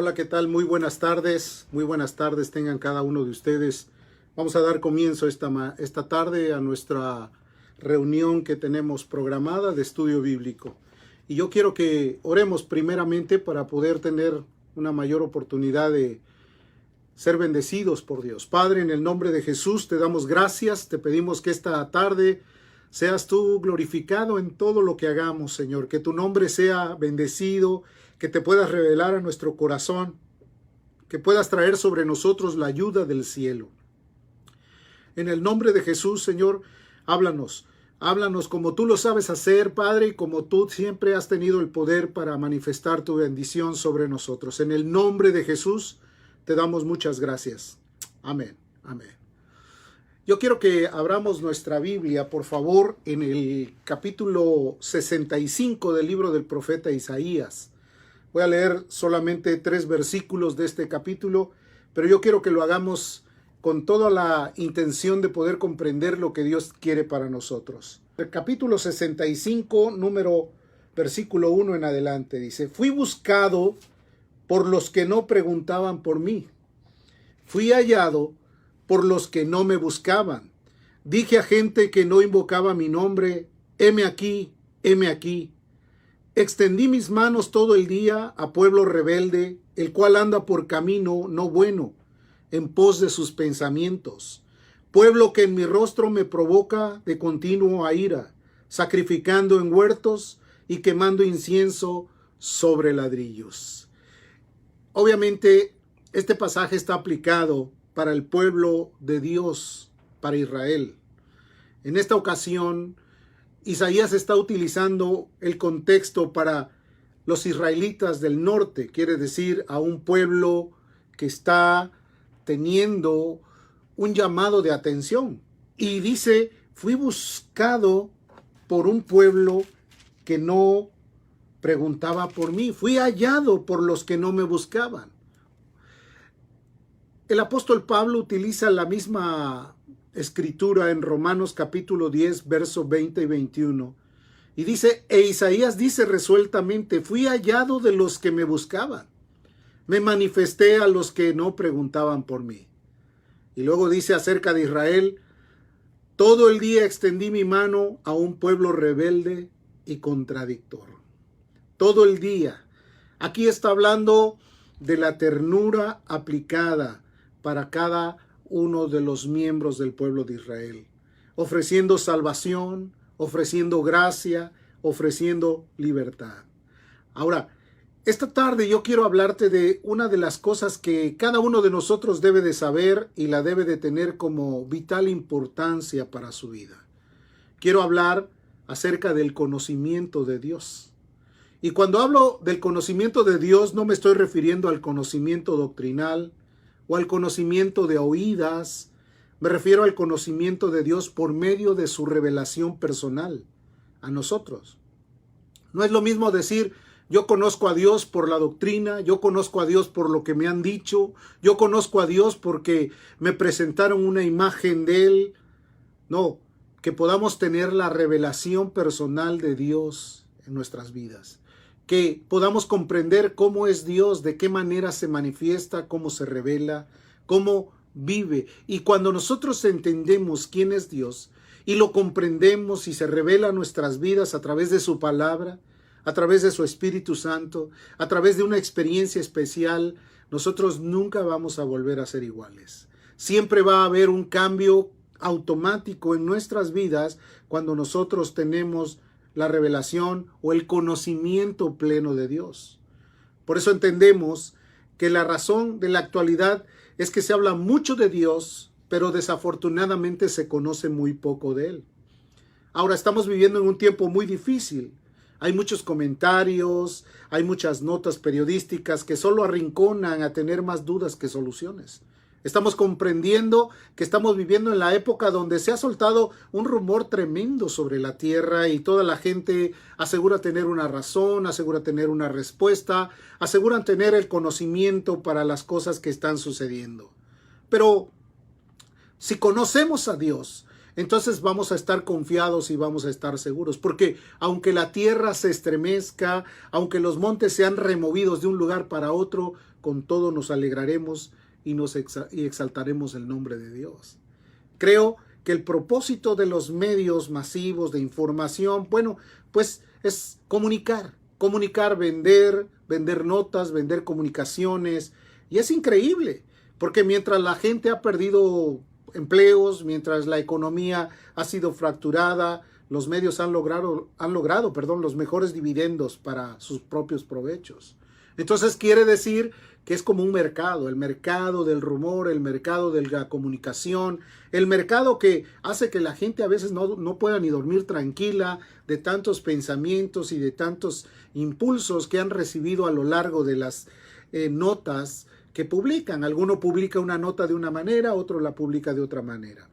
Hola, ¿qué tal? Muy buenas tardes tengan cada uno de ustedes. Vamos a dar comienzo esta tarde a nuestra reunión que tenemos programada de estudio bíblico. Y yo quiero que oremos primeramente para poder tener una mayor oportunidad de ser bendecidos por Dios. Padre, en el nombre de Jesús te damos gracias, te pedimos que esta tarde seas tú glorificado en todo lo que hagamos, Señor, que tu nombre sea bendecido, que te puedas revelar a nuestro corazón, que puedas traer sobre nosotros la ayuda del cielo. En el nombre de Jesús, Señor, háblanos como tú lo sabes hacer, Padre, y como tú siempre has tenido el poder para manifestar tu bendición sobre nosotros. En el nombre de Jesús, te damos muchas gracias. Amén, amén. Yo quiero que abramos nuestra Biblia, por favor, en el capítulo 65 del libro del profeta Isaías. Voy a leer solamente 3 versículos de este capítulo, pero yo quiero que lo hagamos con toda la intención de poder comprender lo que Dios quiere para nosotros. El capítulo 65, versículo 1 en adelante, dice: Fui buscado por los que no preguntaban por mí. Fui hallado por los que no me buscaban. Dije a gente que no invocaba mi nombre: heme aquí, heme aquí. Extendí mis manos todo el día a pueblo rebelde, el cual anda por camino no bueno, en pos de sus pensamientos. Pueblo que en mi rostro me provoca de continuo a ira, sacrificando en huertos y quemando incienso sobre ladrillos. Obviamente, este pasaje está aplicado para el pueblo de Dios, para Israel. En esta ocasión, Isaías está utilizando el contexto para los israelitas del norte, quiere decir a un pueblo que está teniendo un llamado de atención. Y dice: fui buscado por un pueblo que no preguntaba por mí, fui hallado por los que no me buscaban. El apóstol Pablo utiliza la misma escritura en Romanos capítulo 10, versos 20 y 21. Y dice, Isaías dice resueltamente: fui hallado de los que me buscaban. Me manifesté a los que no preguntaban por mí. Y luego dice acerca de Israel: todo el día extendí mi mano a un pueblo rebelde y contradictor. Todo el día. Aquí está hablando de la ternura aplicada para cada uno de los miembros del pueblo de Israel, ofreciendo salvación, ofreciendo gracia, ofreciendo libertad. Ahora, esta tarde yo quiero hablarte de una de las cosas que cada uno de nosotros debe de saber y la debe de tener como vital importancia para su vida. Quiero hablar acerca del conocimiento de Dios. Y cuando hablo del conocimiento de Dios, no me estoy refiriendo al conocimiento doctrinal o al conocimiento de oídas. Me refiero al conocimiento de Dios por medio de su revelación personal a nosotros. No es lo mismo decir: yo conozco a Dios por la doctrina, yo conozco a Dios por lo que me han dicho, yo conozco a Dios porque me presentaron una imagen de Él. No, que podamos tener la revelación personal de Dios en nuestras vidas. Que podamos comprender cómo es Dios, de qué manera se manifiesta, cómo se revela, cómo vive. Y cuando nosotros entendemos quién es Dios y lo comprendemos y se revela a nuestras vidas a través de su palabra, a través de su Espíritu Santo, a través de una experiencia especial, nosotros nunca vamos a volver a ser iguales. Siempre va a haber un cambio automático en nuestras vidas cuando nosotros tenemos la revelación o el conocimiento pleno de Dios. Por eso entendemos que la razón de la actualidad es que se habla mucho de Dios, pero desafortunadamente se conoce muy poco de Él. Ahora estamos viviendo en un tiempo muy difícil. Hay muchos comentarios, hay muchas notas periodísticas que solo arrinconan a tener más dudas que soluciones. Estamos comprendiendo que estamos viviendo en la época donde se ha soltado un rumor tremendo sobre la tierra y toda la gente asegura tener una razón, asegura tener una respuesta, aseguran tener el conocimiento para las cosas que están sucediendo. Pero si conocemos a Dios, entonces vamos a estar confiados y vamos a estar seguros, porque aunque la tierra se estremezca, aunque los montes sean removidos de un lugar para otro, con todo nos alegraremos y exaltaremos el nombre de Dios. Creo que el propósito de los medios masivos de información, bueno, pues es comunicar, vender notas, vender comunicaciones. Y es increíble, porque mientras la gente ha perdido empleos, mientras la economía ha sido fracturada, los medios han logrado los mejores dividendos para sus propios provechos. Entonces quiere decir que es como un mercado, el mercado del rumor, el mercado de la comunicación, el mercado que hace que la gente a veces no pueda ni dormir tranquila de tantos pensamientos y de tantos impulsos que han recibido a lo largo de las notas que publican. Alguno publica una nota de una manera, otro la publica de otra manera.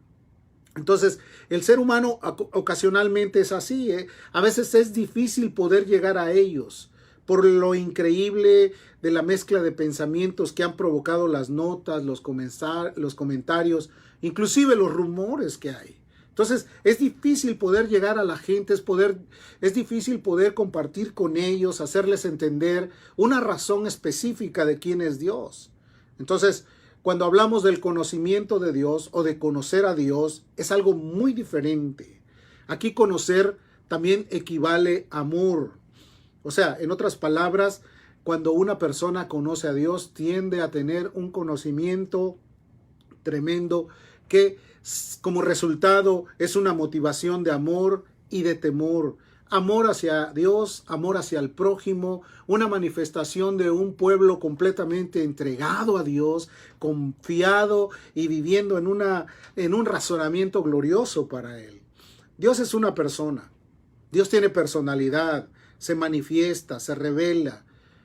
Entonces, el ser humano ocasionalmente es así, A veces es difícil poder llegar a ellos por lo increíble de la mezcla de pensamientos que han provocado las notas, los comentarios, inclusive los rumores que hay. Entonces, es difícil poder llegar a la gente, es difícil poder compartir con ellos, hacerles entender una razón específica de quién es Dios. Entonces, cuando hablamos del conocimiento de Dios o de conocer a Dios, es algo muy diferente. Aquí conocer también equivale a amor. O sea, en otras palabras, cuando una persona conoce a Dios, tiende a tener un conocimiento tremendo que como resultado es una motivación de amor y de temor. Amor hacia Dios, amor hacia el prójimo, una manifestación de un pueblo completamente entregado a Dios, confiado y viviendo en un razonamiento glorioso para Él. Dios es una persona. Dios tiene personalidad, se manifiesta, se revela.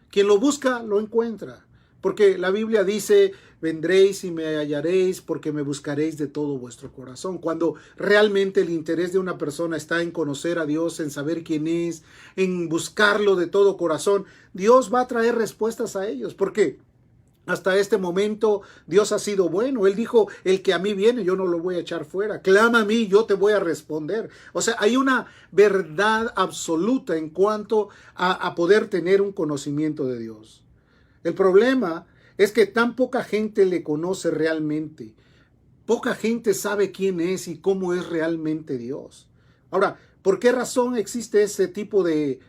Quien lo busca, lo encuentra. Porque la Biblia dice, vendréis y me hallaréis porque me buscaréis de todo vuestro corazón. Cuando realmente el interés de una persona está en conocer a Dios, en saber quién es, en buscarlo de todo corazón, Dios va a traer respuestas a ellos. Porque hasta este momento Dios ha sido bueno. Él dijo, el que a mí viene, yo no lo voy a echar fuera. Clama a mí, yo te voy a responder. O sea, hay una verdad absoluta en cuanto a poder tener un conocimiento de Dios. El problema es que tan poca gente le conoce realmente. Poca gente sabe quién es y cómo es realmente Dios. Ahora, ¿por qué razón existe ese tipo de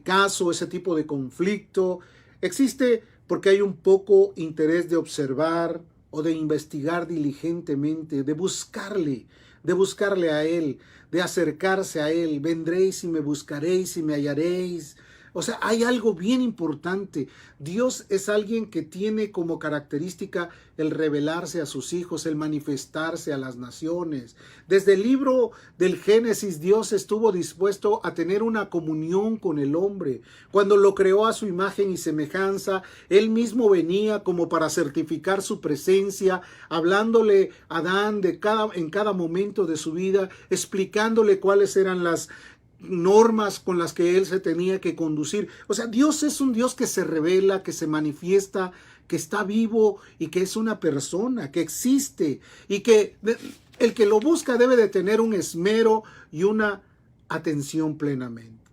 caso, ese tipo de conflicto? Existe porque hay un poco interés de observar o de investigar diligentemente, de buscarle a Él, de acercarse a Él. Vendréis y me buscaréis y me hallaréis. O sea, hay algo bien importante. Dios es alguien que tiene como característica el revelarse a sus hijos, el manifestarse a las naciones. Desde el libro del Génesis, Dios estuvo dispuesto a tener una comunión con el hombre. Cuando lo creó a su imagen y semejanza, Él mismo venía como para certificar su presencia, hablándole a Adán en cada momento de su vida, explicándole cuáles eran las normas con las que él se tenía que conducir. O sea, Dios es un Dios que se revela, que se manifiesta, que está vivo y que es una persona, que existe y que el que lo busca debe de tener un esmero y una atención plenamente.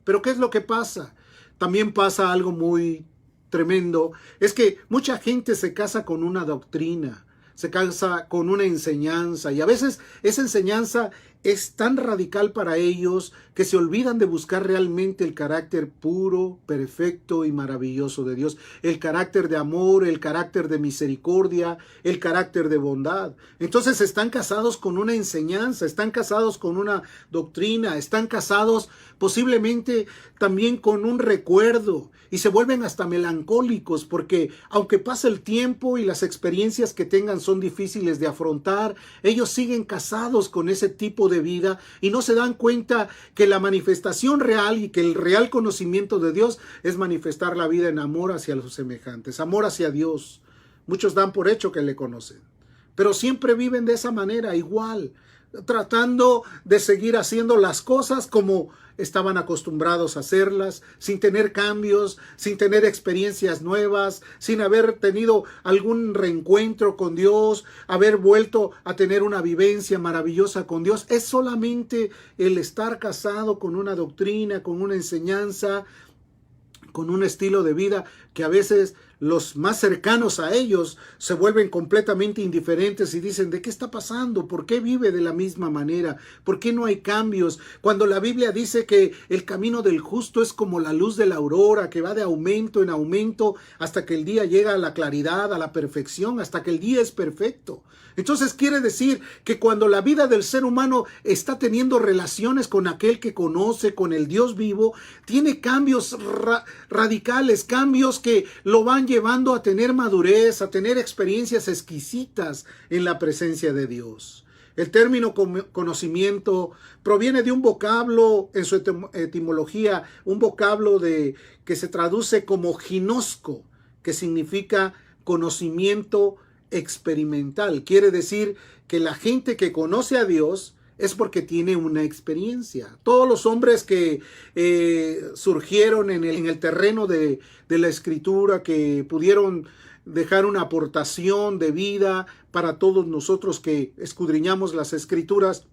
Pero ¿qué es lo que pasa? También pasa algo muy tremendo, es que mucha gente se casa con una doctrina, se casa con una enseñanza y a veces esa enseñanza es tan radical para ellos que se olvidan de buscar realmente el carácter puro, perfecto y maravilloso de Dios. El carácter de amor, el carácter de misericordia, el carácter de bondad. Entonces están casados con una enseñanza, están casados con una doctrina, están casados posiblemente también con un recuerdo y se vuelven hasta melancólicos porque aunque pasa el tiempo y las experiencias que tengan son difíciles de afrontar, ellos siguen casados con ese tipo de vida y no se dan cuenta que la manifestación real y que el real conocimiento de Dios es manifestar la vida en amor hacia los semejantes, amor hacia Dios. Muchos dan por hecho que le conocen, pero siempre viven de esa manera, igual, tratando de seguir haciendo las cosas como estaban acostumbrados a hacerlas, sin tener cambios, sin tener experiencias nuevas, sin haber tenido algún reencuentro con Dios, haber vuelto a tener una vivencia maravillosa con Dios. Es solamente el estar casado con una doctrina, con una enseñanza, con un estilo de vida que a veces los más cercanos a ellos se vuelven completamente indiferentes y dicen, ¿de qué está pasando? ¿Por qué vive de la misma manera? ¿Por qué no hay cambios? Cuando la Biblia dice que el camino del justo es como la luz de la aurora, que va de aumento en aumento hasta que el día llega a la claridad, a la perfección, hasta que el día es perfecto. Entonces quiere decir que cuando la vida del ser humano está teniendo relaciones con aquel que conoce, con el Dios vivo, tiene cambios radicales, cambios que lo van llevando a tener madurez, a tener experiencias exquisitas en la presencia de Dios. El término conocimiento proviene de un vocablo en su etimología, un vocablo que se traduce como ginosco, que significa conocimiento experimental. Quiere decir que la gente que conoce a Dios es porque tiene una experiencia. Todos los hombres que surgieron en el terreno de la escritura, que pudieron dejar una aportación de vida para todos nosotros que escudriñamos las escrituras,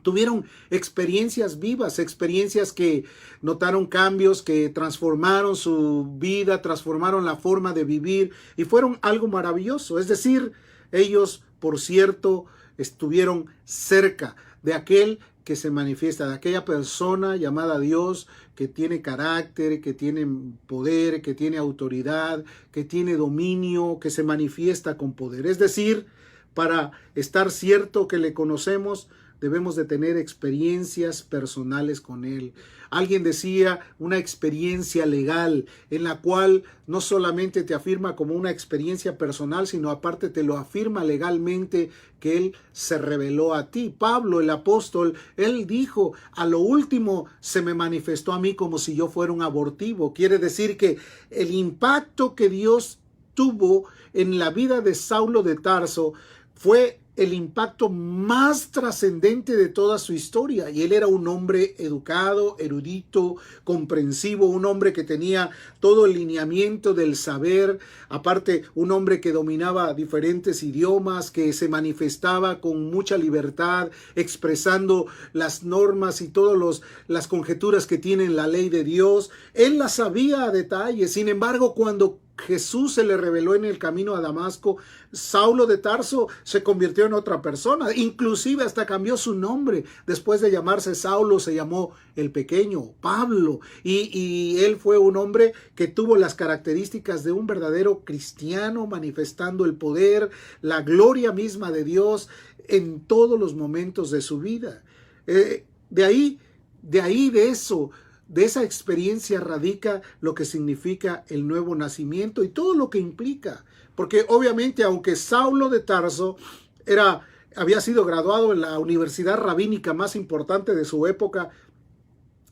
tuvieron experiencias vivas, experiencias que notaron cambios, que transformaron su vida, transformaron la forma de vivir y fueron algo maravilloso. Es decir, ellos, por cierto, estuvieron cerca de aquel que se manifiesta, de aquella persona llamada Dios, que tiene carácter, que tiene poder, que tiene autoridad, que tiene dominio, que se manifiesta con poder. Es decir, para estar cierto que le conocemos, debemos de tener experiencias personales con Él. Alguien decía una experiencia legal en la cual no solamente te afirma como una experiencia personal, sino aparte te lo afirma legalmente que Él se reveló a ti. Pablo, el apóstol, él dijo, a lo último se me manifestó a mí como si yo fuera un abortivo. Quiere decir que el impacto que Dios tuvo en la vida de Saulo de Tarso fue el impacto más trascendente de toda su historia. Y él era un hombre educado, erudito, comprensivo, un hombre que tenía todo el lineamiento del saber, aparte un hombre que dominaba diferentes idiomas, que se manifestaba con mucha libertad, expresando las normas y todas las conjeturas que tiene la ley de Dios. Él las sabía a detalle. Sin embargo, cuando Jesús se le reveló en el camino a Damasco, Saulo de Tarso se convirtió en otra persona, inclusive hasta cambió su nombre. Después de llamarse Saulo se llamó el pequeño, Pablo, y él fue un hombre que tuvo las características de un verdadero cristiano, manifestando el poder, la gloria misma de Dios en todos los momentos de su vida. De esa experiencia radica lo que significa el nuevo nacimiento y todo lo que implica. Porque obviamente, aunque Saulo de Tarso había sido graduado en la universidad rabínica más importante de su época,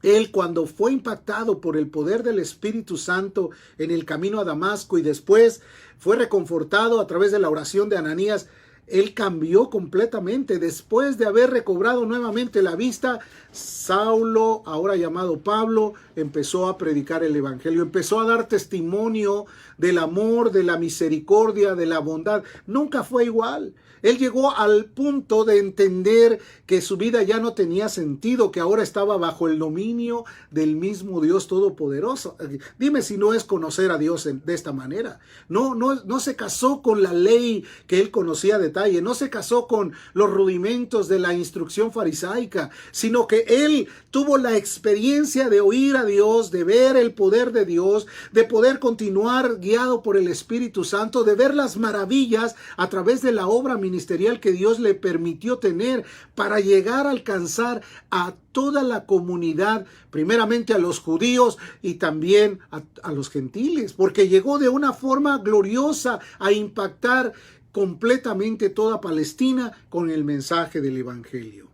él, cuando fue impactado por el poder del Espíritu Santo en el camino a Damasco y después fue reconfortado a través de la oración de Ananías, él cambió completamente. Después de haber recobrado nuevamente la vista, Saulo, ahora llamado Pablo, empezó a predicar el evangelio, empezó a dar testimonio del amor, de la misericordia, de la bondad. Nunca fue igual. Él llegó al punto de entender que su vida ya no tenía sentido, que ahora estaba bajo el dominio del mismo Dios Todopoderoso. Dime si no es conocer a Dios de esta manera. No se casó con la ley que él conocía a detalle, no se casó con los rudimentos de la instrucción farisaica, sino que él tuvo la experiencia de oír a Dios, de ver el poder de Dios, de poder continuar guiado por el Espíritu Santo, de ver las maravillas a través de la obra ministerial que Dios le permitió tener para llegar a alcanzar a toda la comunidad, primeramente a los judíos y también a los gentiles, porque llegó de una forma gloriosa a impactar completamente toda Palestina con el mensaje del evangelio.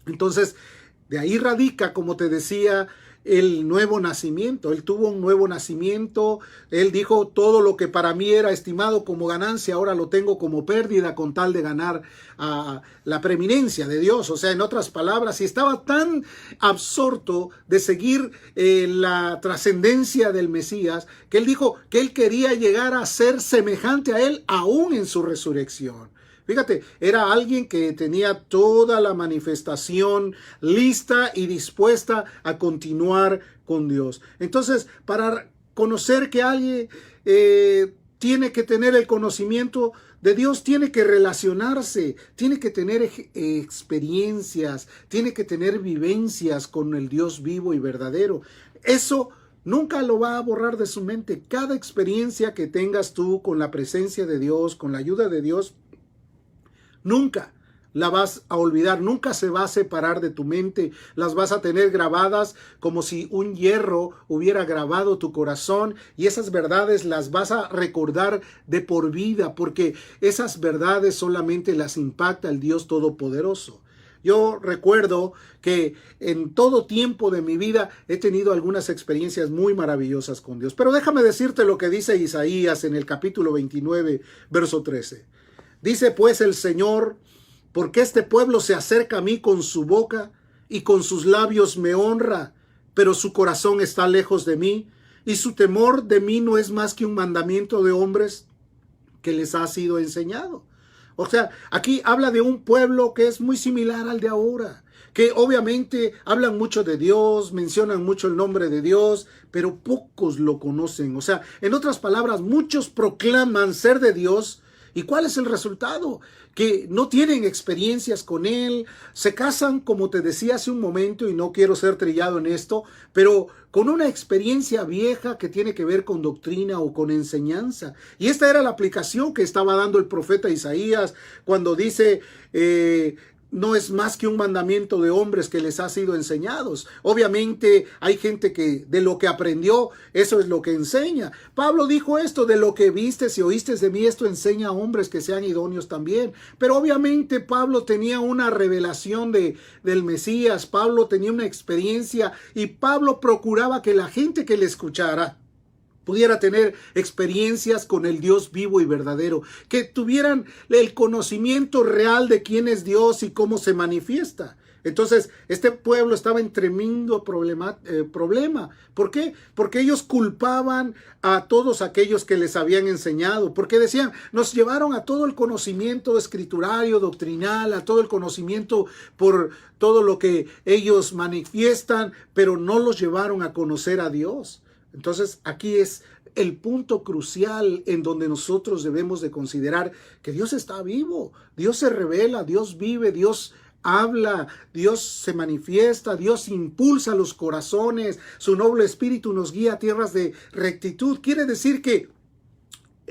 Entonces, de ahí radica, como te decía, el nuevo nacimiento. Él tuvo un nuevo nacimiento. Él dijo, todo lo que para mí era estimado como ganancia, ahora lo tengo como pérdida con tal de ganar la preeminencia de Dios. O sea, en otras palabras, y estaba tan absorto de seguir la trascendencia del Mesías, que él dijo que él quería llegar a ser semejante a él aún en su resurrección. Fíjate, era alguien que tenía toda la manifestación lista y dispuesta a continuar con Dios. Entonces, para conocer que alguien tiene que tener el conocimiento de Dios, tiene que relacionarse, tiene que tener experiencias, tiene que tener vivencias con el Dios vivo y verdadero. Eso nunca lo va a borrar de su mente. Cada experiencia que tengas tú con la presencia de Dios, con la ayuda de Dios, nunca la vas a olvidar, nunca se va a separar de tu mente, las vas a tener grabadas como si un hierro hubiera grabado tu corazón, y esas verdades las vas a recordar de por vida, porque esas verdades solamente las impacta el Dios Todopoderoso. Yo recuerdo que en todo tiempo de mi vida he tenido algunas experiencias muy maravillosas con Dios, pero déjame decirte lo que dice Isaías en el capítulo 29, verso 13. Dice pues el Señor: porque este pueblo se acerca a mí con su boca y con sus labios me honra, pero su corazón está lejos de mí, y su temor de mí no es más que un mandamiento de hombres que les ha sido enseñado. O sea, aquí habla de un pueblo que es muy similar al de ahora, que obviamente hablan mucho de Dios, mencionan mucho el nombre de Dios, pero pocos lo conocen. O sea, en otras palabras, muchos proclaman ser de Dios. ¿Y cuál es el resultado? Que no tienen experiencias con Él, se casan, como te decía hace un momento, y no quiero ser trillado en esto, pero con una experiencia vieja que tiene que ver con doctrina o con enseñanza. Y esta era la aplicación que estaba dando el profeta Isaías cuando dice: no es más que un mandamiento de hombres que les ha sido enseñados. Obviamente hay gente que de lo que aprendió, eso es lo que enseña. Pablo dijo esto: de lo que vistes y oíste de mí, esto enseña a hombres que sean idóneos también. Pero obviamente Pablo tenía una revelación del Mesías, Pablo tenía una experiencia, y Pablo procuraba que la gente que le escuchara pudiera tener experiencias con el Dios vivo y verdadero, que tuvieran el conocimiento real de quién es Dios y cómo se manifiesta. Entonces, este pueblo estaba en tremendo problema. ¿Por qué? Porque ellos culpaban a todos aquellos que les habían enseñado, porque decían: nos llevaron a todo el conocimiento escriturario, doctrinal, a todo el conocimiento por todo lo que ellos manifiestan, pero no los llevaron a conocer a Dios. Entonces aquí es el punto crucial en donde nosotros debemos de considerar que Dios está vivo, Dios se revela, Dios vive, Dios habla, Dios se manifiesta, Dios impulsa los corazones, su noble espíritu nos guía a tierras de rectitud. Quiere decir que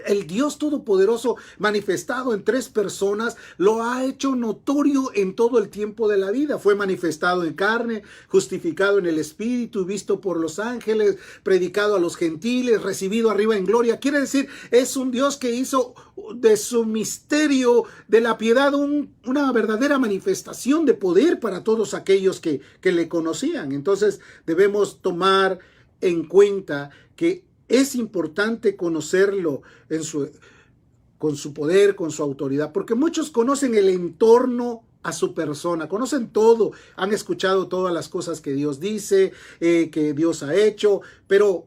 el Dios Todopoderoso manifestado en tres personas lo ha hecho notorio en todo el tiempo de la vida. Fue manifestado en carne, justificado en el Espíritu, visto por los ángeles, predicado a los gentiles, recibido arriba en gloria. Quiere decir, es un Dios que hizo de su misterio de la piedad una verdadera manifestación de poder para todos aquellos que le conocían. Entonces debemos tomar en cuenta que es importante conocerlo con su poder, con su autoridad, porque muchos conocen el entorno a su persona, conocen todo, han escuchado todas las cosas que Dios dice, que Dios ha hecho, pero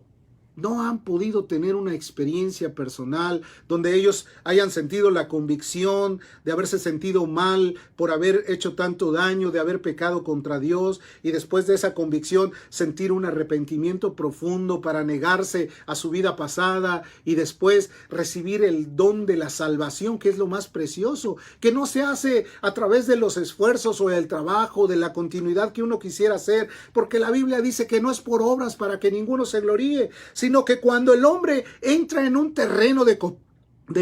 no han podido tener una experiencia personal donde ellos hayan sentido la convicción de haberse sentido mal por haber hecho tanto daño, de haber pecado contra Dios, y después de esa convicción sentir un arrepentimiento profundo para negarse a su vida pasada y después recibir el don de la salvación, que es lo más precioso, que no se hace a través de los esfuerzos o del trabajo, de la continuidad que uno quisiera hacer, porque la Biblia dice que no es por obras para que ninguno se gloríe, sino que cuando el hombre entra en un terreno de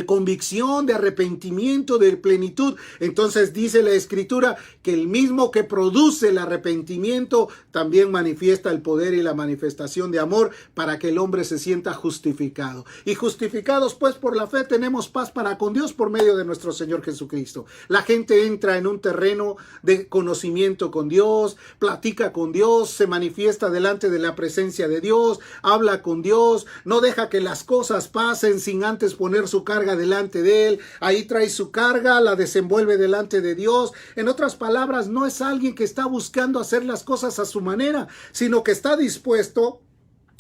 convicción, de arrepentimiento, de plenitud, entonces dice la Escritura que el mismo que produce el arrepentimiento también manifiesta el poder y la manifestación de amor para que el hombre se sienta justificado. Y justificados pues por la fe tenemos paz para con Dios por medio de nuestro Señor Jesucristo. La gente entra en un terreno de conocimiento con Dios, platica con Dios, se manifiesta delante de la presencia de Dios, habla con Dios, no deja que las cosas pasen sin antes poner su carga delante de Él. Ahí trae su carga, la desenvuelve delante de Dios. En otras palabras, no es alguien que está buscando hacer las cosas a su manera, sino que está dispuesto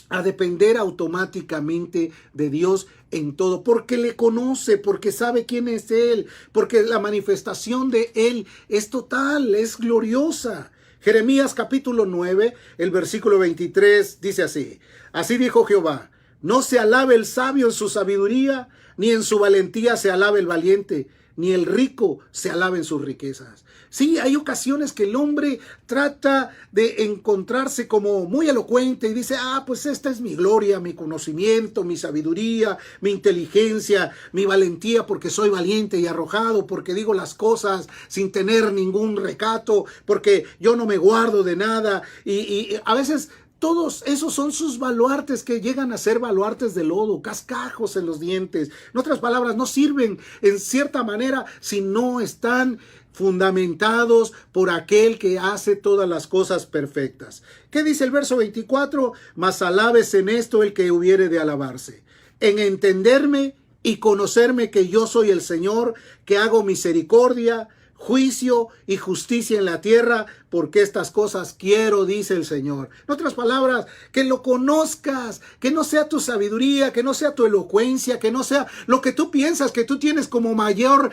a depender automáticamente de Dios en todo, porque le conoce, porque sabe quién es Él, porque la manifestación de Él es total, es gloriosa. Jeremías capítulo 9, el versículo 23 dice así: así dijo Jehová: No se alabe el sabio en su sabiduría, ni en su valentía se alabe el valiente, ni el rico se alabe en sus riquezas. Sí, hay ocasiones que el hombre trata de encontrarse como muy elocuente y dice, pues esta es mi gloria, mi conocimiento, mi sabiduría, mi inteligencia, mi valentía, porque soy valiente y arrojado, porque digo las cosas sin tener ningún recato, porque yo no me guardo de nada. Y a veces todos esos son sus baluartes, que llegan a ser baluartes de lodo, cascajos en los dientes. En otras palabras, no sirven en cierta manera si no están fundamentados por aquel que hace todas las cosas perfectas. ¿Qué dice el verso 24? Mas alabes en esto el que hubiere de alabarse, en entenderme y conocerme que yo soy el Señor, que hago misericordia, juicio y justicia en la tierra, porque estas cosas quiero, dice el Señor. En otras palabras, que lo conozcas, que no sea tu sabiduría, que no sea tu elocuencia, que no sea lo que tú piensas que tú tienes como mayor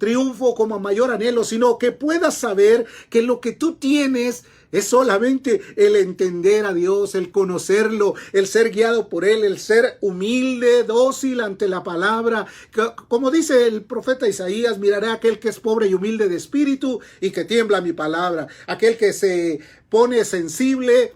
triunfo, como mayor anhelo, sino que puedas saber que lo que tú tienes es solamente el entender a Dios, el conocerlo, el ser guiado por Él, el ser humilde, dócil ante la palabra. Como dice el profeta Isaías, miraré a aquel que es pobre y humilde de espíritu y que tiembla mi palabra. Aquel que se pone sensible,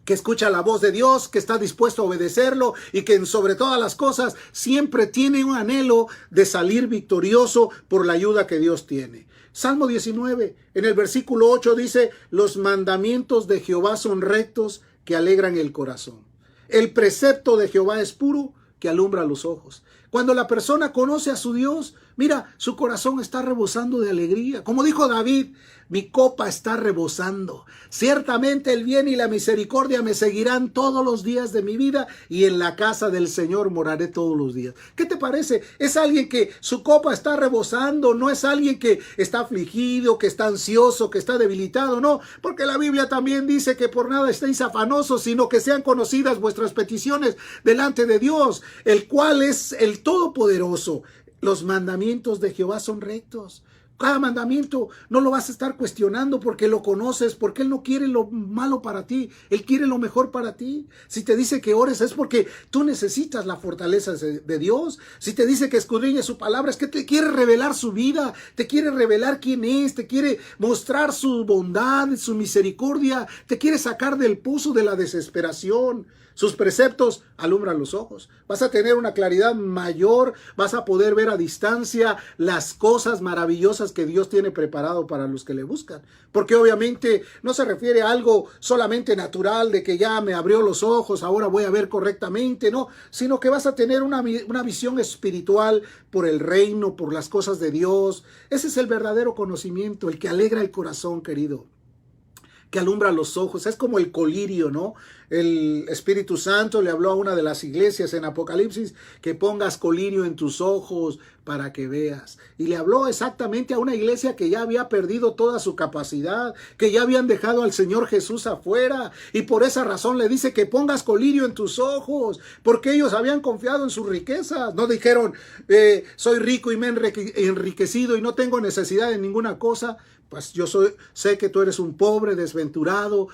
que escucha la voz de Dios, que está dispuesto a obedecerlo y que sobre todas las cosas siempre tiene un anhelo de salir victorioso por la ayuda que Dios tiene. Salmo 19, en el versículo 8 dice, los mandamientos de Jehová son rectos, que alegran el corazón. El precepto de Jehová es puro, que alumbra los ojos. Cuando la persona conoce a su Dios, mira, su corazón está rebosando de alegría. Como dijo David, mi copa está rebosando. Ciertamente el bien y la misericordia me seguirán todos los días de mi vida y en la casa del Señor moraré todos los días. ¿Qué te parece? Es alguien que su copa está rebosando, no es alguien que está afligido, que está ansioso, que está debilitado, no, porque la Biblia también dice que por nada estéis afanosos, sino que sean conocidas vuestras peticiones delante de Dios, el cual es el Todopoderoso. Los mandamientos de Jehová son rectos. Cada mandamiento no lo vas a estar cuestionando porque lo conoces, porque Él no quiere lo malo para ti, Él quiere lo mejor para ti. Si te dice que ores es porque tú necesitas la fortaleza de Dios. Si te dice que escudriñes su palabra es que te quiere revelar su vida, te quiere revelar quién es, te quiere mostrar su bondad, su misericordia, te quiere sacar del pozo de la desesperación. Sus preceptos alumbran los ojos. Vas a tener una claridad mayor, vas a poder ver a distancia las cosas maravillosas que Dios tiene preparado para los que le buscan. Porque obviamente no se refiere a algo solamente natural de que ya me abrió los ojos, ahora voy a ver correctamente, no, sino que vas a tener una visión espiritual por el reino, por las cosas de Dios. Ese es el verdadero conocimiento, el que alegra el corazón, querido, que alumbra los ojos. Es como el colirio, ¿no? El Espíritu Santo le habló a una de las iglesias en Apocalipsis que pongas colirio en tus ojos para que veas. Y le habló exactamente a una iglesia que ya había perdido toda su capacidad, que ya habían dejado al Señor Jesús afuera. Y por esa razón le dice que pongas colirio en tus ojos, porque ellos habían confiado en sus riquezas. No dijeron, soy rico y me he enriquecido y no tengo necesidad de ninguna cosa. Pues yo sé que tú eres un pobre, desventurado,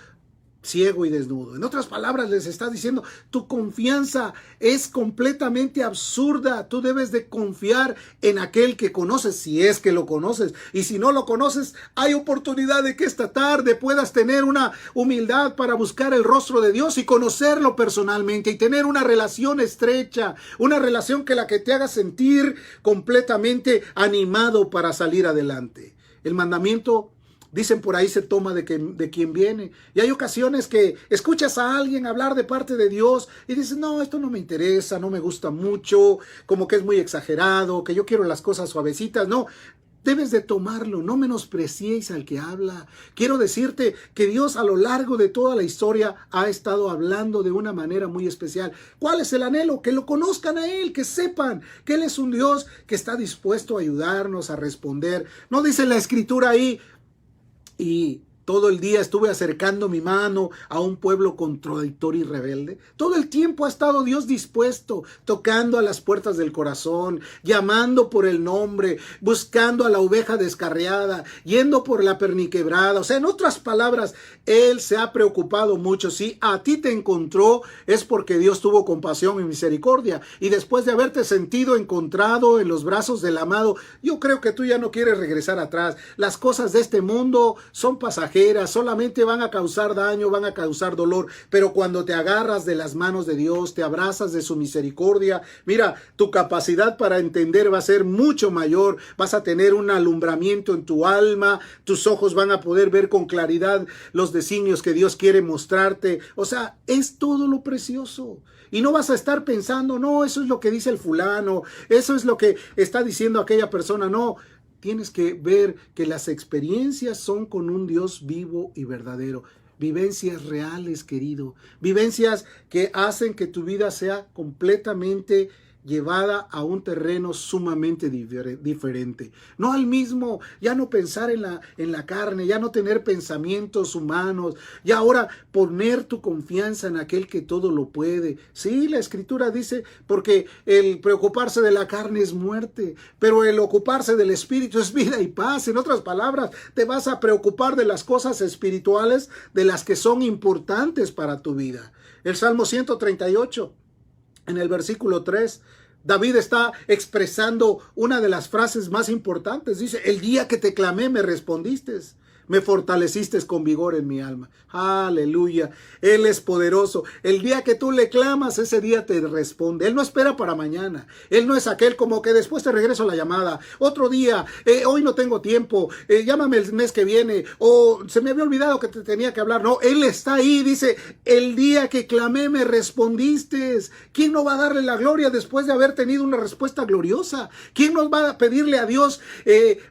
ciego y desnudo. En otras palabras, les está diciendo, tu confianza es completamente absurda. Tú debes de confiar en aquel que conoces, si es que lo conoces. Y si no lo conoces, hay oportunidad de que esta tarde puedas tener una humildad para buscar el rostro de Dios y conocerlo personalmente y tener una relación estrecha, una relación que te haga sentir completamente animado para salir adelante. El mandamiento, dicen por ahí, se toma de quien viene. Y hay ocasiones que escuchas a alguien hablar de parte de Dios y dices, no, esto no me interesa, no me gusta mucho, como que es muy exagerado, que yo quiero las cosas suavecitas. No, debes de tomarlo, no menosprecies al que habla. Quiero decirte que Dios a lo largo de toda la historia ha estado hablando de una manera muy especial. ¿Cuál es el anhelo? Que lo conozcan a Él, que sepan que Él es un Dios que está dispuesto a ayudarnos a responder. No dice la Escritura ahí, y todo el día estuve acercando mi mano a un pueblo contradictorio y rebelde. Todo el tiempo ha estado Dios dispuesto, tocando a las puertas del corazón, llamando por el nombre, buscando a la oveja descarriada, yendo por la perniquebrada. O sea, en otras palabras, Él se ha preocupado mucho. Si a ti te encontró, es porque Dios tuvo compasión y misericordia. Y después de haberte sentido encontrado en los brazos del amado, yo creo que tú ya no quieres regresar atrás. Las cosas de este mundo son pasajeras, solamente van a causar daño, van a causar dolor. Pero cuando te agarras de las manos de Dios, te abrazas de su misericordia, mira, tu capacidad para entender va a ser mucho mayor. Vas a tener un alumbramiento en tu alma, tus ojos van a poder ver con claridad los designios que Dios quiere mostrarte. O sea, es todo lo precioso. Y no vas a estar pensando, no, eso es lo que dice el fulano, eso es lo que está diciendo aquella persona. No, tienes que ver que las experiencias son con un Dios vivo y verdadero. Vivencias reales, querido. Vivencias que hacen que tu vida sea completamente llevada a un terreno sumamente diferente. No al mismo, ya no pensar en la carne, ya no tener pensamientos humanos, ya ahora poner tu confianza en aquel que todo lo puede. Sí, la Escritura dice, porque el preocuparse de la carne es muerte, pero el ocuparse del Espíritu es vida y paz. En otras palabras, te vas a preocupar de las cosas espirituales, de las que son importantes para tu vida. El Salmo 138. En el versículo 3, David está expresando una de las frases más importantes. Dice, el día que te clamé me respondiste, me fortaleciste con vigor en mi alma. Aleluya, Él es poderoso. El día que tú le clamas, ese día te responde. Él no espera para mañana. Él no es aquel como que después te regreso la llamada. Otro día, hoy no tengo tiempo, llámame el mes que viene, o se me había olvidado que te tenía que hablar. No, Él está ahí, dice, el día que clamé me respondiste. ¿Quién no va a darle la gloria después de haber tenido una respuesta gloriosa? ¿Quién nos va a pedirle a Dios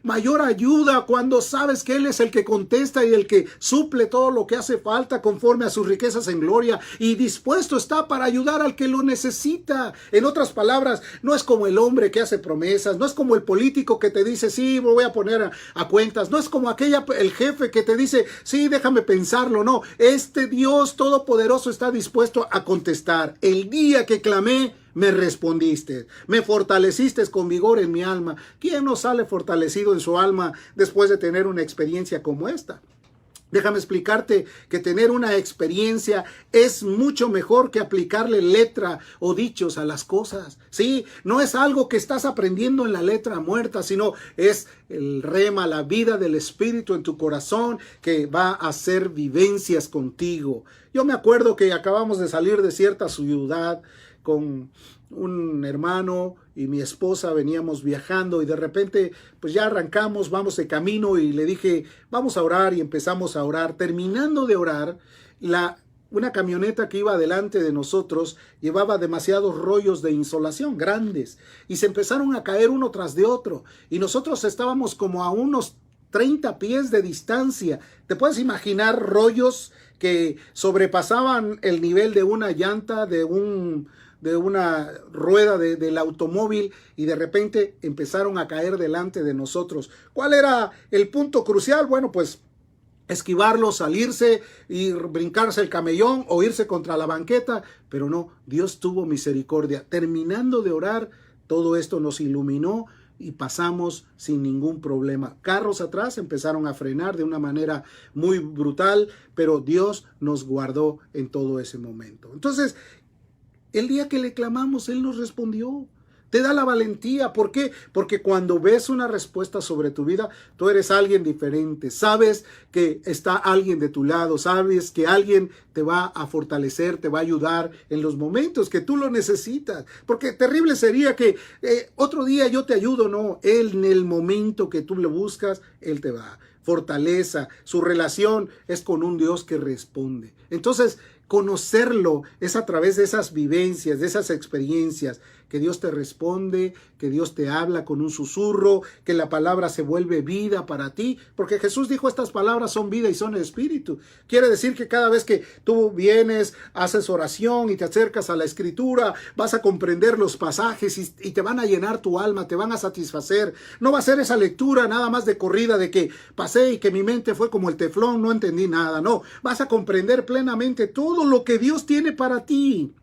mayor ayuda cuando sabes que Él es el que contesta y el que suple todo lo que hace falta conforme a sus riquezas en gloria, y dispuesto está para ayudar al que lo necesita? En otras palabras, no es como el hombre que hace promesas, no es como el político que te dice, sí, me voy a poner a cuentas, no es como el jefe que te dice, sí, déjame pensarlo. No, este Dios todopoderoso está dispuesto a contestar. El día que clamé, me respondiste, me fortaleciste con vigor en mi alma. ¿Quién no sale fortalecido en su alma después de tener una experiencia como esta? Déjame explicarte que tener una experiencia es mucho mejor que aplicarle letra o dichos a las cosas. Sí, no es algo que estás aprendiendo en la letra muerta, sino es el rema, la vida del Espíritu en tu corazón que va a hacer vivencias contigo. Yo me acuerdo que acabamos de salir de cierta ciudad con un hermano y mi esposa, veníamos viajando y de repente pues ya arrancamos, vamos de camino y le dije, vamos a orar, y empezamos a orar. Terminando de orar, una camioneta que iba delante de nosotros llevaba demasiados rollos de insolación grandes y se empezaron a caer uno tras de otro, y nosotros estábamos como a unos 30 pies de distancia. Te puedes imaginar rollos que sobrepasaban el nivel de una llanta, de una rueda del automóvil, y de repente empezaron a caer delante de nosotros. ¿Cuál era el punto crucial? Bueno, pues esquivarlo, salirse y brincarse el camellón o irse contra la banqueta, pero no, Dios tuvo misericordia. Terminando de orar, todo esto nos iluminó y pasamos sin ningún problema. Carros atrás empezaron a frenar de una manera muy brutal, pero Dios nos guardó en todo ese momento. Entonces, el día que le clamamos, Él nos respondió. Te da la valentía. ¿Por qué? Porque cuando ves una respuesta sobre tu vida, tú eres alguien diferente. Sabes que está alguien de tu lado. Sabes que alguien te va a fortalecer, te va a ayudar en los momentos que tú lo necesitas. Porque terrible sería que otro día yo te ayudo. No, Él en el momento que tú lo buscas, Él te va. Fortaleza. Su relación es con un Dios que responde. Entonces, conocerlo es a través de esas vivencias, de esas experiencias que Dios te responde, que Dios te habla con un susurro, que la palabra se vuelve vida para ti, porque Jesús dijo estas palabras son vida y son espíritu. Quiere decir que cada vez que tú vienes, haces oración y te acercas a la Escritura, vas a comprender los pasajes y te van a llenar tu alma, te van a satisfacer. No va a ser esa lectura nada más de corrida de que pasé y que mi mente fue como el teflón, no entendí nada. No, vas a comprender plenamente todo lo que Dios tiene para ti,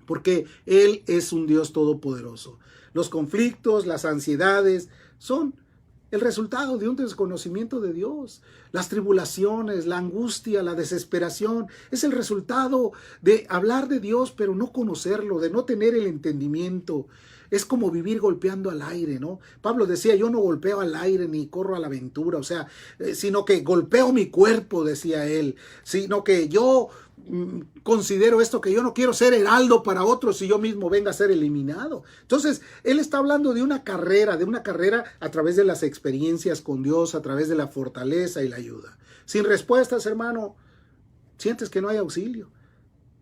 porque Él es un Dios todopoderoso. Los conflictos, las ansiedades son el resultado de un desconocimiento de Dios. Las tribulaciones, la angustia, la desesperación, es el resultado de hablar de Dios, pero no conocerlo, de no tener el entendimiento. Es como vivir golpeando al aire, ¿no? Pablo decía, yo no golpeo al aire ni corro a la aventura, o sea, sino que golpeo mi cuerpo, decía él, sino que yo considero esto, que yo no quiero ser heraldo para otros si yo mismo venga a ser eliminado. Entonces, él está hablando de una carrera a través de las experiencias con Dios, a través de la fortaleza y la ayuda. Sin respuestas, hermano, sientes que no hay auxilio.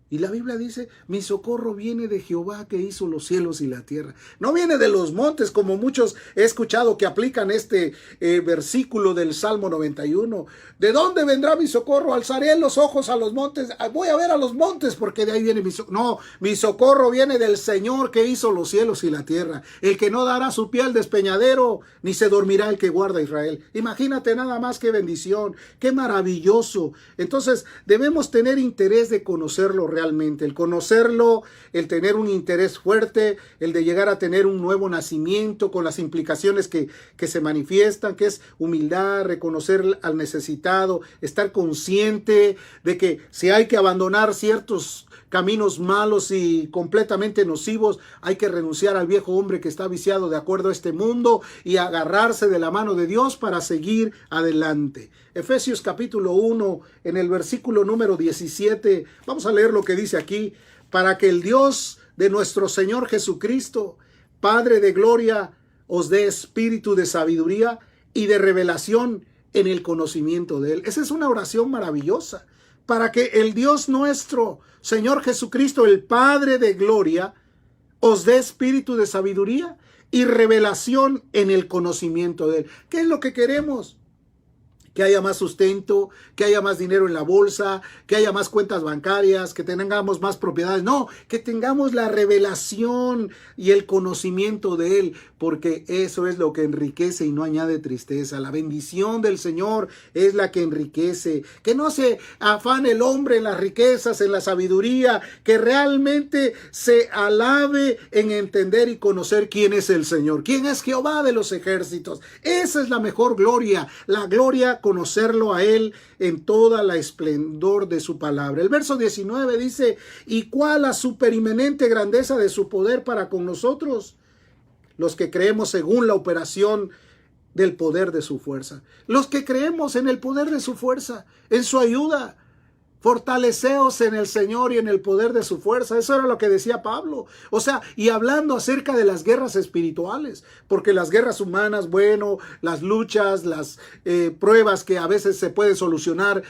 Y la Biblia dice, mi socorro viene de Jehová que hizo los cielos y la tierra. No viene de los montes, como muchos he escuchado que aplican este versículo del Salmo 91. ¿De dónde vendrá mi socorro? Alzaré los ojos a los montes. Voy a ver a los montes porque de ahí viene mi socorro. No, mi socorro viene del Señor que hizo los cielos y la tierra. El que no dará su pie al despeñadero, ni se dormirá el que guarda a Israel. Imagínate nada más qué bendición, qué maravilloso. Entonces debemos tener interés de conocerlo realmente, el conocerlo, el tener un interés fuerte, el de llegar a tener un nuevo nacimiento con las implicaciones que se manifiestan, que es humildad, reconocer al necesitado, estar consciente de que si hay que abandonar ciertos caminos malos y completamente nocivos, hay que renunciar al viejo hombre que está viciado de acuerdo a este mundo y agarrarse de la mano de Dios para seguir adelante. Efesios capítulo 1, en el versículo número 17, vamos a leer lo que dice aquí: para que el Dios de nuestro Señor Jesucristo, Padre de gloria, os dé espíritu de sabiduría y de revelación en el conocimiento de Él. Esa es una oración maravillosa. Para que el Dios nuestro, Señor Jesucristo, el Padre de gloria, os dé espíritu de sabiduría y revelación en el conocimiento de Él. ¿Qué es lo que queremos? Que haya más sustento, que haya más dinero en la bolsa, que haya más cuentas bancarias, que tengamos más propiedades. No, que tengamos la revelación y el conocimiento de Él, porque eso es lo que enriquece y no añade tristeza. La bendición del Señor es la que enriquece. Que no se afane el hombre en las riquezas, en la sabiduría, que realmente se alabe en entender y conocer quién es el Señor, quién es Jehová de los ejércitos. Esa es la mejor gloria, la gloria conocerlo a Él en toda la esplendor de su palabra. El verso 19 dice, ¿y cuál la superinminente grandeza de su poder para con nosotros? Los que creemos según la operación del poder de su fuerza. Los que creemos en el poder de su fuerza, en su ayuda. Fortaleceos en el Señor y en el poder de su fuerza. Eso era lo que decía Pablo. O sea, y hablando acerca de las guerras espirituales, porque las guerras humanas, bueno, las luchas, las pruebas que a veces se pueden solucionar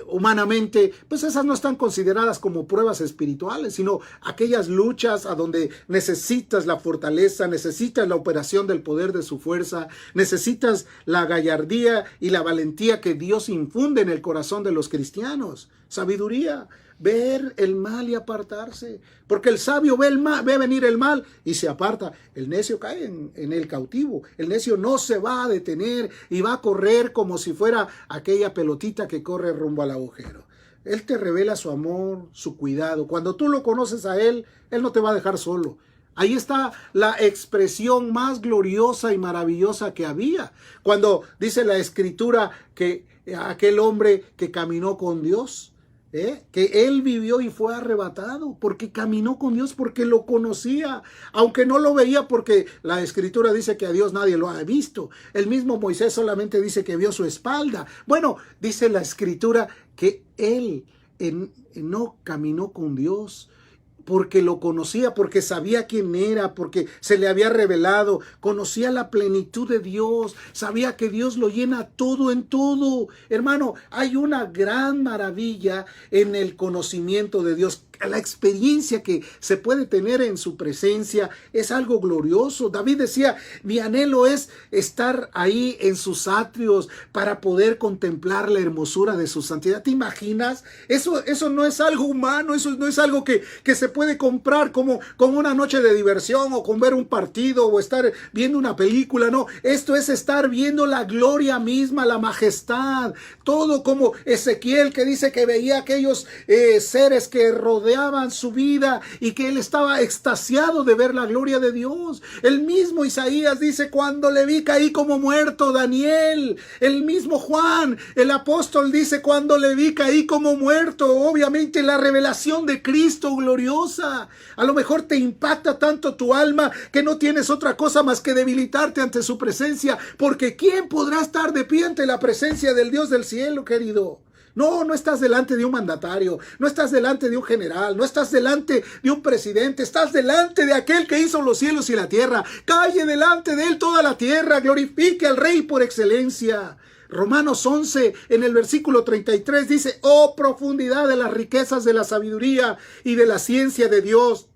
humanamente, pues esas no están consideradas como pruebas espirituales, sino aquellas luchas a donde necesitas la fortaleza, necesitas la operación del poder de su fuerza, necesitas la gallardía y la valentía que Dios infunde en el corazón de los cristianos. Sabiduría, ver el mal y apartarse, porque el sabio ve venir el mal y se aparta. El necio cae en el cautivo. El necio no se va a detener y va a correr como si fuera aquella pelotita que corre rumbo al agujero. Él te revela su amor, su cuidado. Cuando tú lo conoces a Él, Él no te va a dejar solo. Ahí está la expresión más gloriosa y maravillosa que había. Cuando dice la Escritura que aquel hombre que caminó con Dios, que él vivió y fue arrebatado porque caminó con Dios, porque lo conocía, aunque no lo veía, porque la Escritura dice que a Dios nadie lo ha visto. El mismo Moisés solamente dice que vio su espalda. Bueno, dice la Escritura que él no caminó con Dios porque lo conocía, porque sabía quién era, porque se le había revelado, conocía la plenitud de Dios, sabía que Dios lo llena todo en todo. Hermano, hay una gran maravilla en el conocimiento de Dios. la experiencia que se puede tener en su presencia es algo glorioso. David decía, mi anhelo es estar ahí en sus atrios para poder contemplar la hermosura de su santidad. ¿Te imaginas? Eso no es algo humano, eso no es algo que se puede comprar como una noche de diversión o con ver un partido o estar viendo una película. No, esto es estar viendo la gloria misma, la majestad, todo como Ezequiel, que dice que veía aquellos seres que rodeaban su vida y que él estaba extasiado de ver la gloria de Dios. El mismo Isaías dice, cuando le vi caí como muerto. Daniel, el mismo Juan, el apóstol, dice, cuando le vi caí como muerto. Obviamente la revelación de Cristo gloriosa. A lo mejor te impacta tanto tu alma que no tienes otra cosa más que debilitarte ante su presencia, porque ¿quién podrá estar de pie ante la presencia del Dios del cielo, querido? No estás delante de un mandatario, no estás delante de un general, no estás delante de un presidente, estás delante de aquel que hizo los cielos y la tierra. Calle delante de él toda la tierra, glorifique al Rey por excelencia. Romanos 11, en el versículo 33 dice, oh profundidad de las riquezas de la sabiduría y de la ciencia de Dios.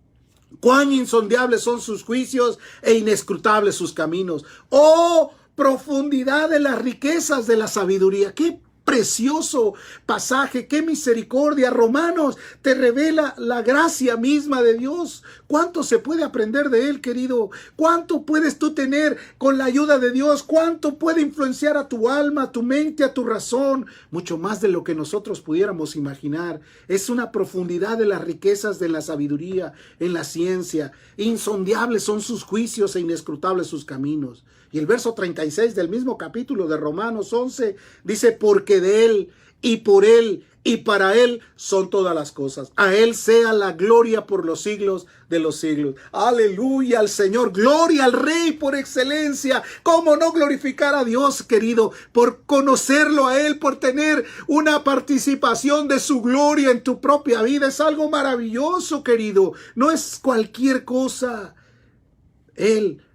Cuán insondables son sus juicios e inescrutables sus caminos. Oh profundidad de las riquezas de la sabiduría. ¡Qué precioso pasaje! ¡Qué misericordia! Romanos te revela la gracia misma de Dios. ¿Cuánto se puede aprender de él, querido? ¿Cuánto puedes tú tener con la ayuda de Dios? ¿Cuánto puede influenciar a tu alma, a tu mente, a tu razón? Mucho más de lo que nosotros pudiéramos imaginar. Es una profundidad de las riquezas de la sabiduría en la ciencia. Insondables son sus juicios e inescrutables sus caminos. Y el verso 36 del mismo capítulo de Romanos 11 dice, porque de él y por él y para él son todas las cosas. A él sea la gloria por los siglos de los siglos. Aleluya al Señor, gloria al Rey por excelencia. ¿Cómo no glorificar a Dios, querido? Por conocerlo a él, por tener una participación de su gloria en tu propia vida. Es algo maravilloso, querido. No es cualquier cosa.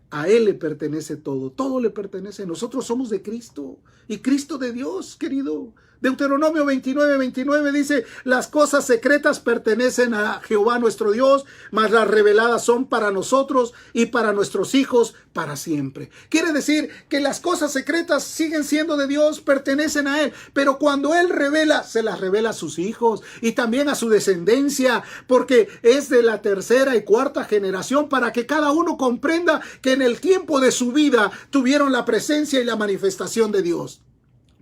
A él le pertenece todo, todo le pertenece. Nosotros somos de Cristo y Cristo de Dios, querido. Deuteronomio 29 dice, las cosas secretas pertenecen a Jehová nuestro Dios, mas las reveladas son para nosotros y para nuestros hijos para siempre. Quiere decir que las cosas secretas siguen siendo de Dios, pertenecen a Él, pero cuando Él revela, se las revela a sus hijos y también a su descendencia, porque es de la tercera y cuarta generación, para que cada uno comprenda que en el tiempo de su vida tuvieron la presencia y la manifestación de Dios.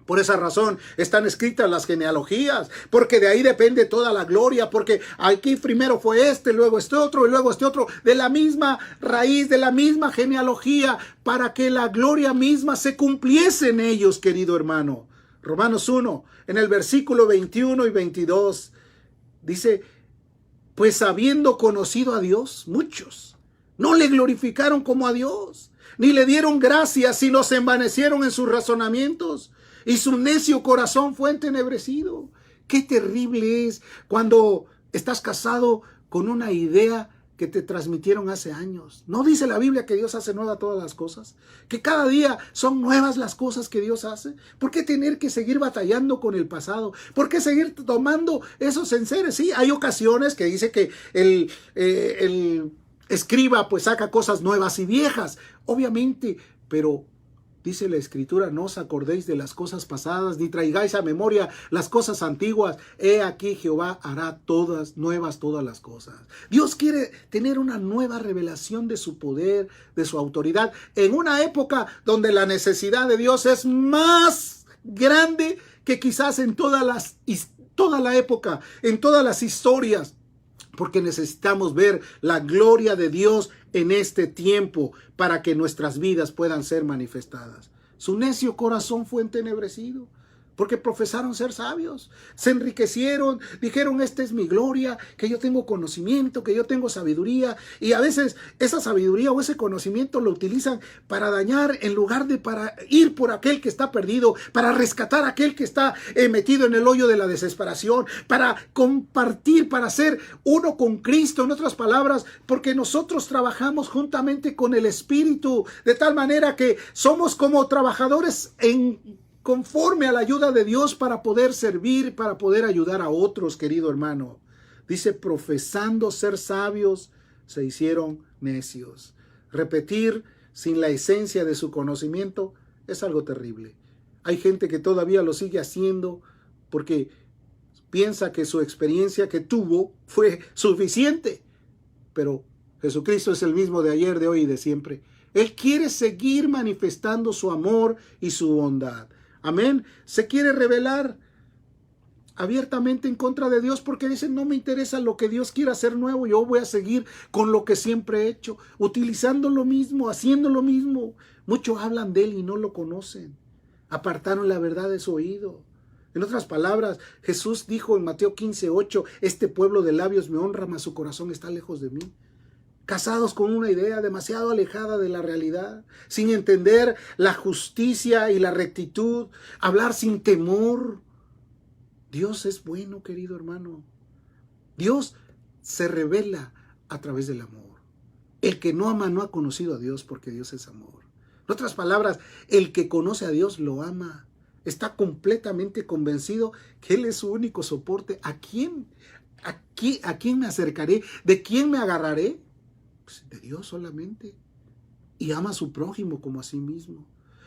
Por esa razón están escritas las genealogías, porque de ahí depende toda la gloria, porque aquí primero fue este, luego este otro y luego este otro, de la misma raíz, de la misma genealogía, para que la gloria misma se cumpliese en ellos, querido hermano. Romanos 1, en el versículo 21 y 22, dice, pues habiendo conocido a Dios, muchos no le glorificaron como a Dios, ni le dieron gracias, sino se envanecieron en sus razonamientos, y su necio corazón fue entenebrecido. Qué terrible es cuando estás casado con una idea que te transmitieron hace años. ¿No dice la Biblia que Dios hace nuevas todas las cosas? Que cada día son nuevas las cosas que Dios hace. ¿Por qué tener que seguir batallando con el pasado? ¿Por qué seguir tomando esos enseres? Sí, hay ocasiones que dice que el escriba pues saca cosas nuevas y viejas, obviamente, pero dice la Escritura, no os acordéis de las cosas pasadas, ni traigáis a memoria las cosas antiguas. He aquí Jehová hará nuevas todas las cosas. Dios quiere tener una nueva revelación de su poder, de su autoridad, en una época donde la necesidad de Dios es más grande que quizás en toda la época, en todas las historias. Porque necesitamos ver la gloria de Dios en este tiempo para que nuestras vidas puedan ser manifestadas. Su necio corazón fue entenebrecido porque profesaron ser sabios, se enriquecieron, dijeron, esta es mi gloria, que yo tengo conocimiento, que yo tengo sabiduría, y a veces esa sabiduría o ese conocimiento lo utilizan para dañar en lugar de para ir por aquel que está perdido, para rescatar a aquel que está metido en el hoyo de la desesperación, para compartir, para ser uno con Cristo, en otras palabras, porque nosotros trabajamos juntamente con el Espíritu, de tal manera que somos como trabajadores conforme a la ayuda de Dios para poder servir, para poder ayudar a otros, querido hermano. Dice, profesando ser sabios, se hicieron necios. Repetir sin la esencia de su conocimiento es algo terrible. Hay gente que todavía lo sigue haciendo porque piensa que su experiencia que tuvo fue suficiente. Pero Jesucristo es el mismo de ayer, de hoy y de siempre. Él quiere seguir manifestando su amor y su bondad. Amén. Se quiere revelar abiertamente en contra de Dios porque dicen, no me interesa lo que Dios quiera hacer nuevo, yo voy a seguir con lo que siempre he hecho, utilizando lo mismo, haciendo lo mismo. Muchos hablan de Él y no lo conocen. Apartaron la verdad de su oído. En otras palabras, Jesús dijo en Mateo 15:8, este pueblo de labios me honra, mas su corazón está lejos de mí. Casados con una idea demasiado alejada de la realidad, sin entender la justicia y la rectitud, hablar sin temor. Dios es bueno, querido hermano. Dios se revela a través del amor. El que no ama no ha conocido a Dios porque Dios es amor. En otras palabras, el que conoce a Dios lo ama. Está completamente convencido que Él es su único soporte. ¿A quién me acercaré? ¿De quién me agarraré? Pues de Dios solamente. Y ama a su prójimo como a sí mismo.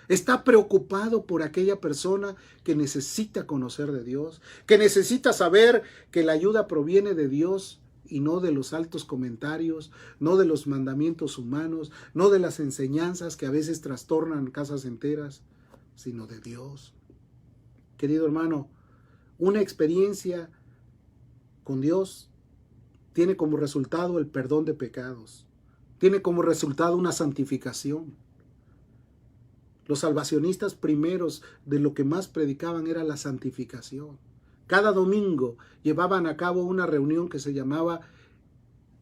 Está preocupado por aquella persona que necesita conocer de Dios, que necesita saber que la ayuda proviene de Dios y no de los altos comentarios, no de los mandamientos humanos, no de las enseñanzas que a veces trastornan casas enteras, sino de Dios. Querido hermano, una experiencia con Dios tiene como resultado el perdón de pecados. Tiene como resultado una santificación. Los salvacionistas primeros de lo que más predicaban era la santificación. Cada domingo llevaban a cabo una reunión que se llamaba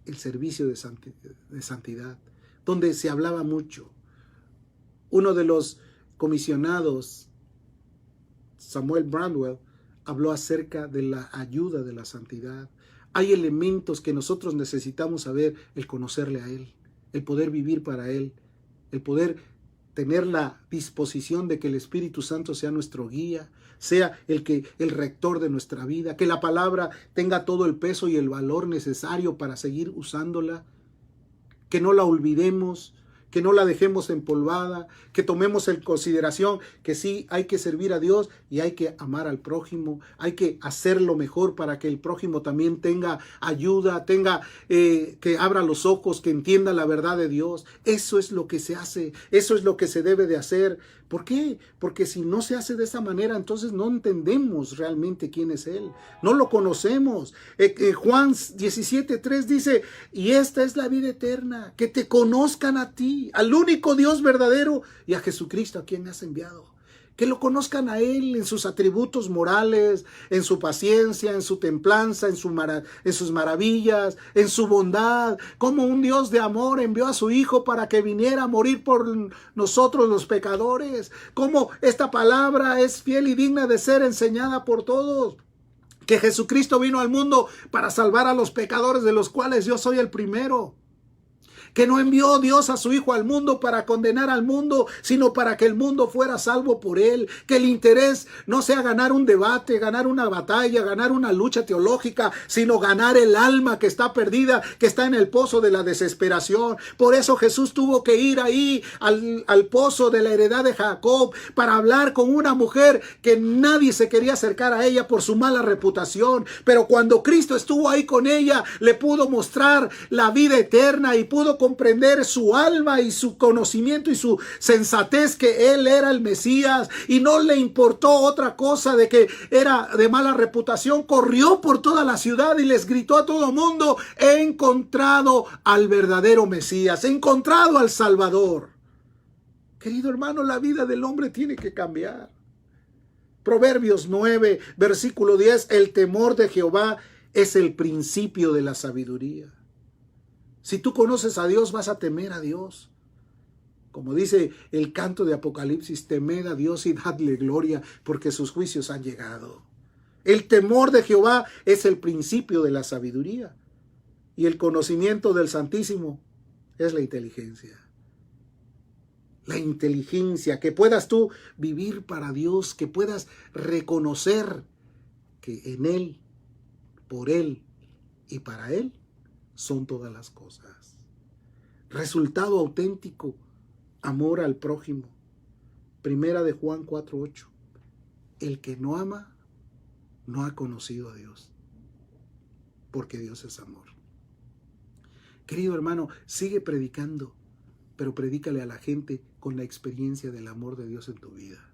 el servicio de santidad, donde se hablaba mucho. Uno de los comisionados, Samuel Brandwell, habló acerca de la ayuda de la santidad. Hay elementos que nosotros necesitamos saber, el conocerle a Él, el poder vivir para Él, el poder tener la disposición de que el Espíritu Santo sea nuestro guía, sea el rector de nuestra vida, que la palabra tenga todo el peso y el valor necesario para seguir usándola, que no la olvidemos, que no la dejemos empolvada, que tomemos en consideración que sí hay que servir a Dios y hay que amar al prójimo, hay que hacer lo mejor para que el prójimo también tenga ayuda, que abra los ojos, que entienda la verdad de Dios. Eso es lo que se hace, eso es lo que se debe de hacer. ¿Por qué? Porque si no se hace de esa manera, entonces no entendemos realmente quién es Él, no lo conocemos. Juan 17:3 dice, y esta es la vida eterna, que te conozcan a ti, al único Dios verdadero, y a Jesucristo a quien me has enviado. Que lo conozcan a Él en sus atributos morales, en su paciencia, en su templanza, en sus maravillas, en su bondad. Como un Dios de amor envió a su Hijo para que viniera a morir por nosotros los pecadores. Como esta palabra es fiel y digna de ser enseñada por todos. Que Jesucristo vino al mundo para salvar a los pecadores, de los cuales yo soy el primero. Que no envió Dios a su Hijo al mundo para condenar al mundo, sino para que el mundo fuera salvo por Él. Que el interés no sea ganar un debate, ganar una batalla, ganar una lucha teológica, sino ganar el alma que está perdida, que está en el pozo de la desesperación. Por eso Jesús tuvo que ir ahí al pozo de la heredad de Jacob para hablar con una mujer que nadie se quería acercar a ella por su mala reputación. Pero cuando Cristo estuvo ahí con ella, le pudo mostrar la vida eterna y pudo comprender su alma y su conocimiento y su sensatez, que Él era el Mesías, y no le importó otra cosa de que era de mala reputación. Corrió por toda la ciudad y les gritó a todo mundo: he encontrado al verdadero Mesías, he encontrado al Salvador. Querido hermano, la vida del hombre tiene que cambiar. Proverbios 9, versículo 10, el temor de Jehová es el principio de la sabiduría. Si tú conoces a Dios, vas a temer a Dios. Como dice el canto de Apocalipsis, temed a Dios y dadle gloria, porque sus juicios han llegado. El temor de Jehová es el principio de la sabiduría. Y el conocimiento del Santísimo es la inteligencia. La inteligencia, que puedas tú vivir para Dios, que puedas reconocer que en Él, por Él y para Él son todas las cosas. Resultado auténtico, amor al prójimo. Primera de Juan 4:8. El que no ama, no ha conocido a Dios, porque Dios es amor. Querido hermano, sigue predicando, pero predícale a la gente con la experiencia del amor de Dios en tu vida.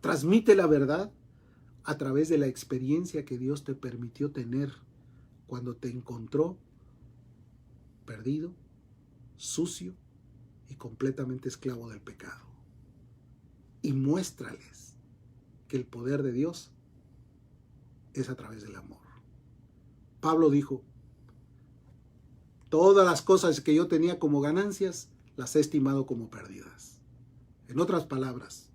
Transmite la verdad a través de la experiencia que Dios te permitió tener cuando te encontró perdido, sucio y completamente esclavo del pecado. Y muéstrales que el poder de Dios es a través del amor. Pablo dijo, todas las cosas que yo tenía como ganancias, las he estimado como pérdidas. En otras palabras,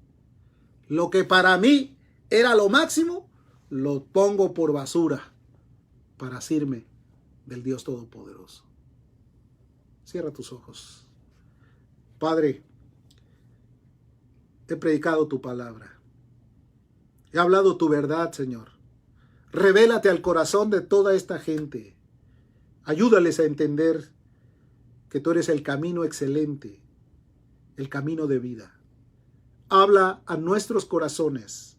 lo que para mí era lo máximo, lo pongo por basura para asirme del Dios Todopoderoso. Cierra tus ojos. Padre, he predicado tu palabra. He hablado tu verdad, Señor. Revélate al corazón de toda esta gente. Ayúdales a entender que tú eres el camino excelente, el camino de vida. Habla a nuestros corazones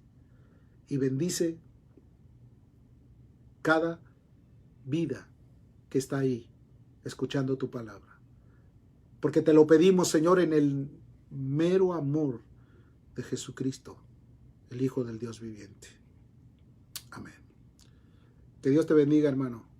y bendice cada vida que está ahí escuchando tu palabra. Porque te lo pedimos, Señor, en el mero amor de Jesucristo, el Hijo del Dios viviente. Amén. Que Dios te bendiga, hermano.